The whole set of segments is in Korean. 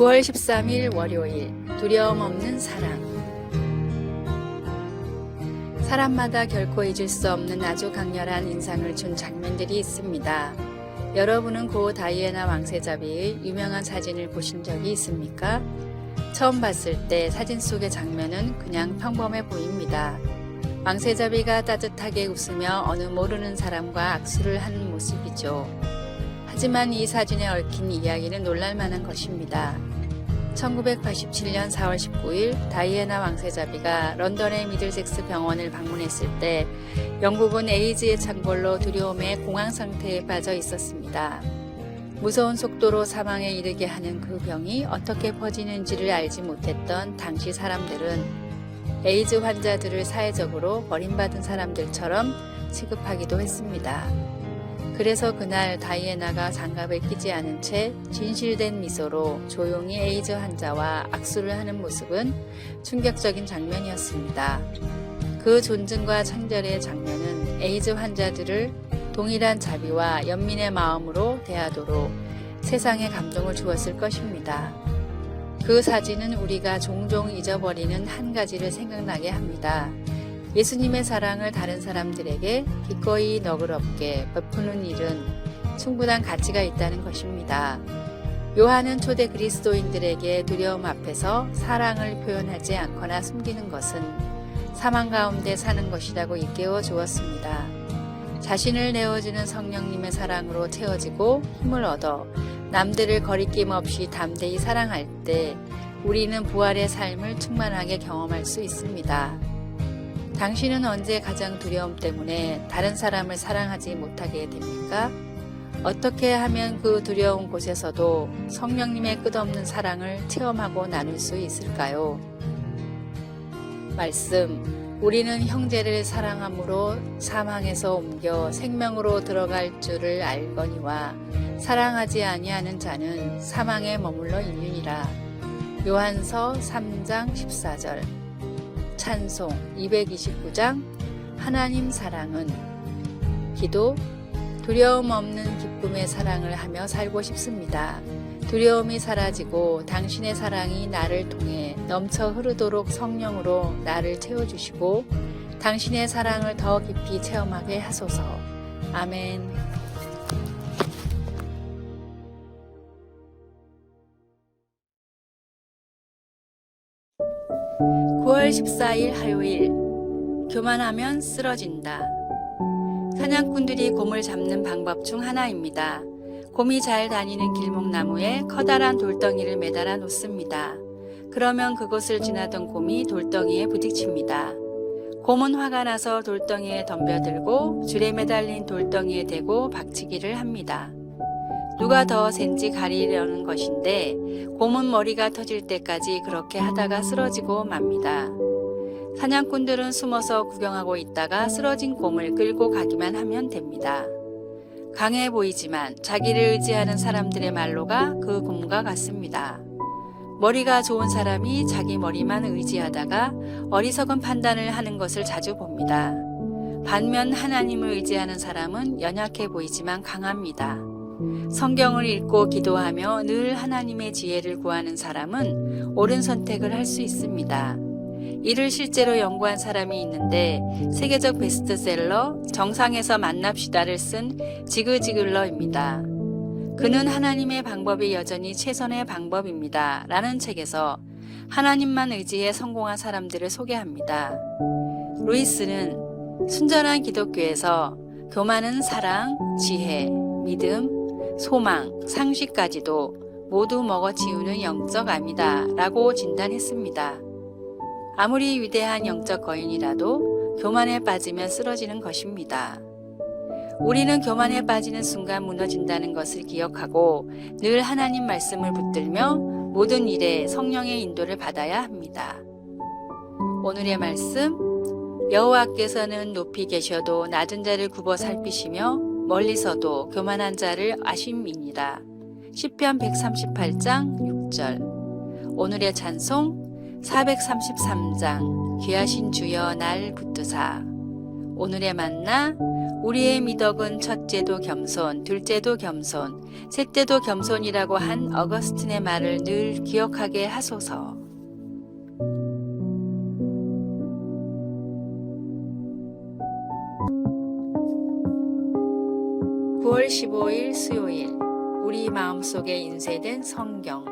9월 13일 월요일 두려움 없는 사랑. 사람마다 결코 잊을 수 없는 아주 강렬한 인상을 준 장면들이 있습니다. 여러분은 고 다이애나 왕세자비의 유명한 사진을 보신 적이 있습니까? 처음 봤을 때 사진 속의 장면은 그냥 평범해 보입니다. 왕세자비가 따뜻하게 웃으며 어느 모르는 사람과 악수를 하는 모습이죠. 하지만 이 사진에 얽힌 이야기는 놀랄만한 것입니다. 1987년 4월 19일 다이애나 왕세자비가 런던의 미들섹스 병원을 방문했을 때 영국은 에이즈의 창궐로 두려움의 공황 상태에 빠져 있었습니다. 무서운 속도로 사망에 이르게 하는 그 병이 어떻게 퍼지는지를 알지 못했던 당시 사람들은 에이즈 환자들을 사회적으로 버림받은 사람들처럼 취급하기도 했습니다. 그래서 그날 다이애나가 장갑을 끼지 않은 채 진실된 미소로 조용히 에이즈 환자와 악수를 하는 모습은 충격적인 장면이었습니다. 그 존중과 청결의 장면은 에이즈 환자들을 동일한 자비와 연민의 마음으로 대하도록 세상에 감동을 주었을 것입니다. 그 사진은 우리가 종종 잊어버리는 한 가지를 생각나게 합니다. 예수님의 사랑을 다른 사람들에게 기꺼이 너그럽게 베푸는 일은 충분한 가치가 있다는 것입니다. 요한은 초대 그리스도인들에게 두려움 앞에서 사랑을 표현하지 않거나 숨기는 것은 사망 가운데 사는 것이라고 일깨워 주었습니다. 자신을 내어주는 성령님의 사랑으로 채워지고 힘을 얻어 남들을 거리낌 없이 담대히 사랑할 때 우리는 부활의 삶을 충만하게 경험할 수 있습니다. 당신은 언제 가장 두려움 때문에 다른 사람을 사랑하지 못하게 됩니까? 어떻게 하면 그 두려운 곳에서도 성령님의 끝없는 사랑을 체험하고 나눌 수 있을까요? 말씀, 우리는 형제를 사랑함으로 사망에서 옮겨 생명으로 들어갈 줄을 알거니와 사랑하지 아니하는 자는 사망에 머물러 있느니라. 요한서 3장 14절. 찬송 229장 하나님 사랑은. 기도, 두려움 없는 기쁨의 사랑을 하며 살고 싶습니다. 두려움이 사라지고 당신의 사랑이 나를 통해 넘쳐 흐르도록 성령으로 나를 채워주시고 당신의 사랑을 더 깊이 체험하게 하소서. 아멘. (9월 14일) 화요일. 교만하면 쓰러진다. 사냥꾼들이 곰을 잡는 방법 중 하나입니다. 곰이 잘 다니는 길목나무에 커다란 돌덩이를 매달아 놓습니다. 그러면 그곳을 지나던 곰이 돌덩이에 부딪힙니다. 곰은 화가 나서 돌덩이에 덤벼들고 줄에 매달린 돌덩이에 대고 박치기를 합니다. 누가 더 센지 가리려는 것인데 곰은 머리가 터질 때까지 그렇게 하다가 쓰러지고 맙니다. 사냥꾼들은 숨어서 구경하고 있다가 쓰러진 곰을 끌고 가기만 하면 됩니다. 강해 보이지만 자기를 의지하는 사람들의 말로가 그 곰과 같습니다. 머리가 좋은 사람이 자기 머리만 의지하다가 어리석은 판단을 하는 것을 자주 봅니다. 반면 하나님을 의지하는 사람은 연약해 보이지만 강합니다. 성경을 읽고 기도하며 늘 하나님의 지혜를 구하는 사람은 옳은 선택을 할 수 있습니다. 이를 실제로 연구한 사람이 있는데 세계적 베스트셀러 정상에서 만납시다를 쓴 지그 지글러입니다. 그는 하나님의 방법이 여전히 최선의 방법입니다 라는 책에서 하나님만 의지해 성공한 사람들을 소개합니다. 루이스는 순전한 기독교에서 교만은 사랑, 지혜, 믿음, 소망, 상식까지도 모두 먹어치우는 영적 암이다 라고 진단했습니다. 아무리 위대한 영적 거인이라도 교만에 빠지면 쓰러지는 것입니다. 우리는 교만에 빠지는 순간 무너진다는 것을 기억하고 늘 하나님 말씀을 붙들며 모든 일에 성령의 인도를 받아야 합니다. 오늘의 말씀, 여호와께서는 높이 계셔도 낮은 자를 굽어 살피시며 멀리서도 교만한 자를 아심이니라. 시편 138장 6절. 오늘의 찬송 433장 귀하신 주여 날 붙드사. 오늘의 만나 우리의 미덕은 첫째도 겸손, 둘째도 겸손, 셋째도 겸손이라고 한 어거스틴의 말을 늘 기억하게 하소서. 9월 15일 수요일, 우리 마음속에 인쇄된 성경.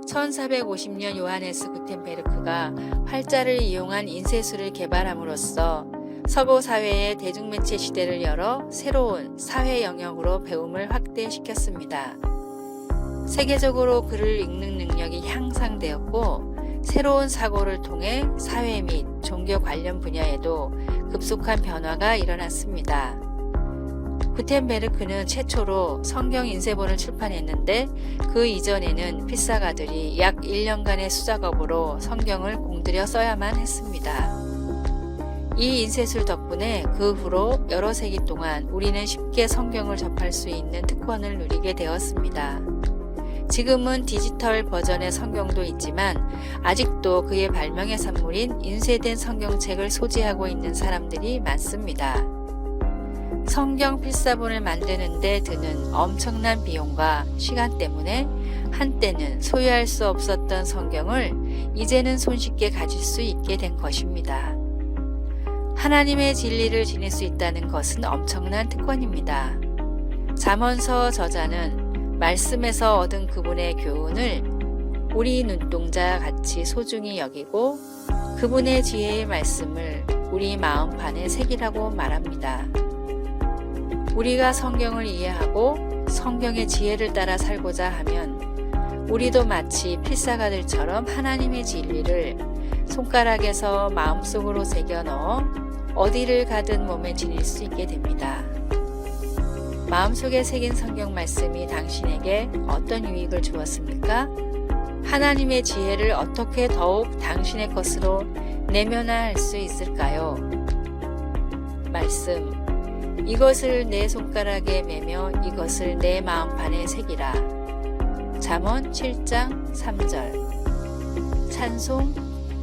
1450년 요하네스 구텐베르크가 활자를 이용한 인쇄술을 개발함으로써 서구 사회의 대중매체 시대를 열어 새로운 사회 영역으로 배움을 확대시켰습니다. 세계적으로 글을 읽는 능력이 향상되었고, 새로운 사고를 통해 사회 및 종교 관련 분야에도 급속한 변화가 일어났습니다. 구텐베르크는 최초로 성경 인쇄본을 출판했는데, 그 이전에는 필사가들이 약 1년간의 수작업으로 성경을 공들여 써야만 했습니다. 이 인쇄술 덕분에 그 후로 여러 세기 동안 우리는 쉽게 성경을 접할 수 있는 특권을 누리게 되었습니다. 지금은 디지털 버전의 성경도 있지만 아직도 그의 발명의 산물인 인쇄된 성경책을 소지하고 있는 사람들이 많습니다. 성경 필사본을 만드는 데 드는 엄청난 비용과 시간 때문에 한때는 소유할 수 없었던 성경을 이제는 손쉽게 가질 수 있게 된 것입니다. 하나님의 진리를 지닐 수 있다는 것은 엄청난 특권입니다. 잠언서 저자는 말씀에서 얻은 그분의 교훈을 우리 눈동자 같이 소중히 여기고 그분의 지혜의 말씀을 우리 마음판에 새기라고 말합니다. 우리가 성경을 이해하고 성경의 지혜를 따라 살고자 하면 우리도 마치 필사가들처럼 하나님의 진리를 손가락에서 마음속으로 새겨 넣어 어디를 가든 몸에 지닐 수 있게 됩니다. 마음속에 새긴 성경 말씀이 당신에게 어떤 유익을 주었습니까? 하나님의 지혜를 어떻게 더욱 당신의 것으로 내면화할 수 있을까요? 말씀, 이것을 내 손가락에 매며 이것을 내 마음판에 새기라. 잠언 7장 3절. 찬송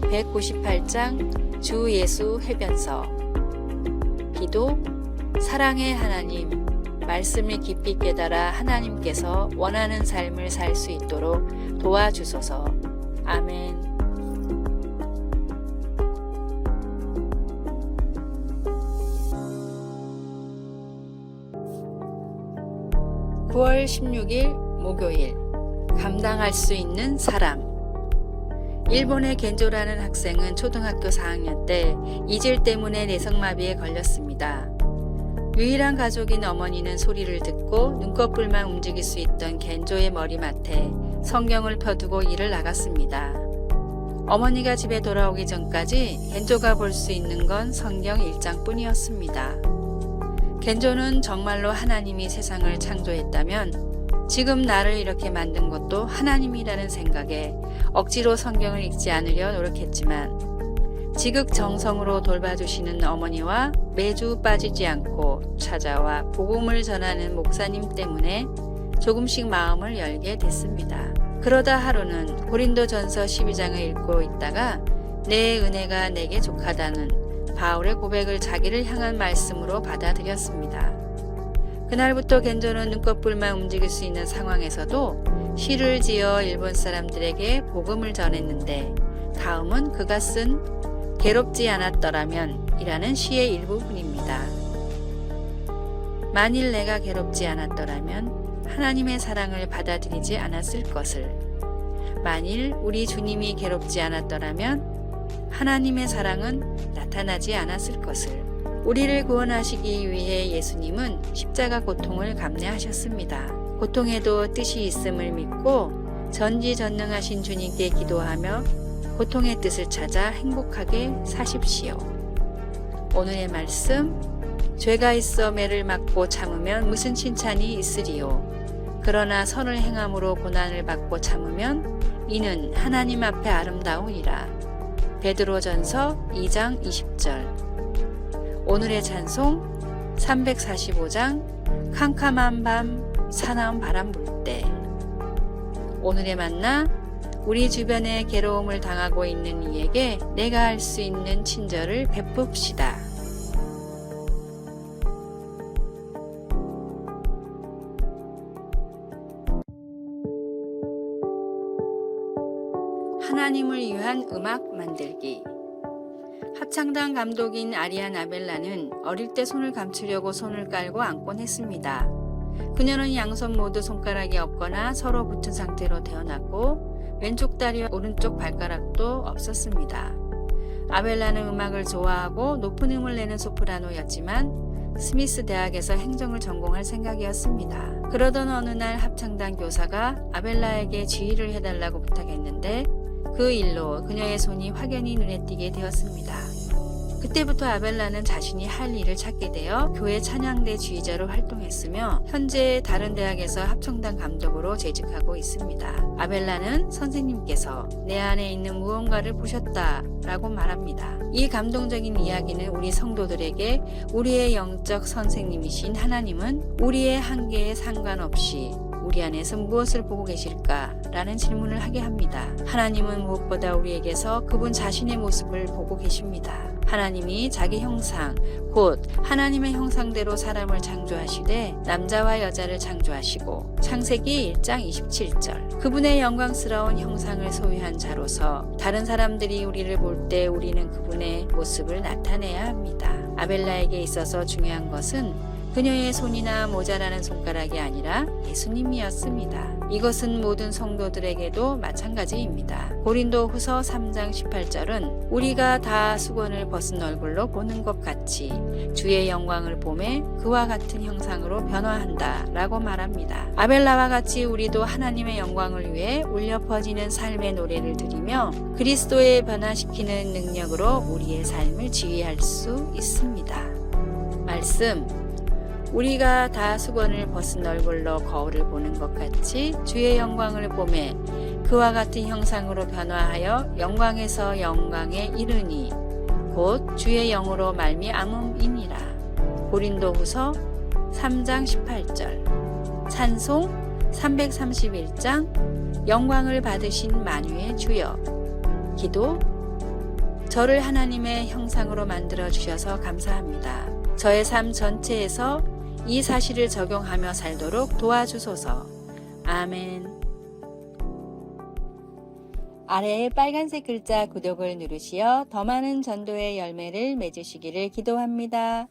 198장 주 예수 해변서. 기도, 사랑의 하나님, 말씀을 깊이 깨달아 하나님께서 원하는 삶을 살 수 있도록 도와주소서. 아멘. 9월 16일 목요일, 감당할 수 있는 사람. 일본의 겐조라는 학생은 초등학교 4학년 때 이질 때문에 내성마비에 걸렸습니다. 유일한 가족인 어머니는 소리를 듣고 눈꺼풀만 움직일 수 있던 겐조의 머리맡에 성경을 펴두고 일을 나갔습니다. 어머니가 집에 돌아오기 전까지 겐조가 볼 수 있는 건 성경 1장뿐이었습니다. 겐조는 정말로 하나님이 세상을 창조했다면 지금 나를 이렇게 만든 것도 하나님이라는 생각에 억지로 성경을 읽지 않으려 노력했지만 지극정성으로 돌봐주시는 어머니와 매주 빠지지 않고 찾아와 복음을 전하는 목사님 때문에 조금씩 마음을 열게 됐습니다. 그러다 하루는 고린도전서 12장을 읽고 있다가 내 은혜가 내게 족하다는 바울의 고백을 자기를 향한 말씀으로 받아들였습니다. 그날부터 겐조는 눈꺼풀만 움직일 수 있는 상황에서도 시를 지어 일본 사람들에게 복음을 전했는데, 다음은 그가 쓴 괴롭지 않았더라면 이라는 시의 일부분입니다. 만일 내가 괴롭지 않았더라면 하나님의 사랑을 받아들이지 않았을 것을, 만일 우리 주님이 괴롭지 않았더라면 하나님의 사랑은 나타나지 않았을 것을. 우리를 구원하시기 위해 예수님은 십자가 고통을 감내하셨습니다. 고통에도 뜻이 있음을 믿고 전지전능하신 주님께 기도하며 고통의 뜻을 찾아 행복하게 사십시오. 오늘의 말씀, 죄가 있어 매를 맞고 참으면 무슨 칭찬이 있으리요. 그러나 선을 행함으로 고난을 받고 참으면 이는 하나님 앞에 아름다우니라. 베드로전서 2장 20절. 오늘의 찬송 345장 캄캄한 밤 사나운 바람 불 때. 오늘의 만나, 우리 주변에 괴로움을 당하고 있는 이에게 내가 할 수 있는 친절을 베풉시다. 하나님을 위한 음악 만들기. 합창단 감독인 아리안 아벨라는 어릴 때 손을 감추려고 손을 깔고 안곤 했습니다. 그녀는 양손 모두 손가락이 없거나 서로 붙은 상태로 태어났고 왼쪽 다리와 오른쪽 발가락도 없었습니다. 아벨라는 음악을 좋아하고 높은 음을 내는 소프라노였지만 스미스 대학에서 행정을 전공할 생각이었습니다. 그러던 어느 날 합창단 교사가 아벨라에게 지휘를 해달라고 부탁했는데 그 일로 그녀의 손이 확연히 눈에 띄게 되었습니다. 그때부터 아벨라는 자신이 할 일을 찾게 되어 교회 찬양대 지휘자로 활동했으며 현재 다른 대학에서 합창단 감독으로 재직하고 있습니다. 아벨라는 선생님께서 내 안에 있는 무언가를 보셨다라고 말합니다. 이 감동적인 이야기는 우리 성도들에게 우리의 영적 선생님이신 하나님은 우리의 한계에 상관없이 우리 안에서 무엇을 보고 계실까? 라는 질문을 하게 합니다. 하나님은 무엇보다 우리에게서 그분 자신의 모습을 보고 계십니다. 하나님이 자기 형상, 곧 하나님의 형상대로 사람을 창조하시되 남자와 여자를 창조하시고 창세기 1장 27절 그분의 영광스러운 형상을 소유한 자로서 다른 사람들이 우리를 볼 때 우리는 그분의 모습을 나타내야 합니다. 아벨라에게 있어서 중요한 것은 그녀의 손이나 모자라는 손가락이 아니라 예수님이었습니다. 이것은 모든 성도들에게도 마찬가지입니다. 고린도 후서 3장 18절은 우리가 다 수건을 벗은 얼굴로 보는 것 같이 주의 영광을 보매 그와 같은 형상으로 변화한다 라고 말합니다. 아벨라와 같이 우리도 하나님의 영광을 위해 울려 퍼지는 삶의 노래를 드리며 그리스도의 변화시키는 능력으로 우리의 삶을 지휘할 수 있습니다. 말씀 우리가 다 수건을 벗은 얼굴로 거울을 보는 것 같이 주의 영광을 보매 그와 같은 형상으로 변화하여 영광에서 영광에 이르니 곧 주의 영으로 말미암음이니라. 고린도후서 3장 18절 찬송 331장 영광을 받으신 만유의 주여. 기도 저를 하나님의 형상으로 만들어 주셔서 감사합니다. 저의 삶 전체에서 이 사실을 적용하며 살도록 도와주소서. 아멘. 아래의 빨간색 글자 구독을 누르시어 더 많은 전도의 열매를 맺으시기를 기도합니다.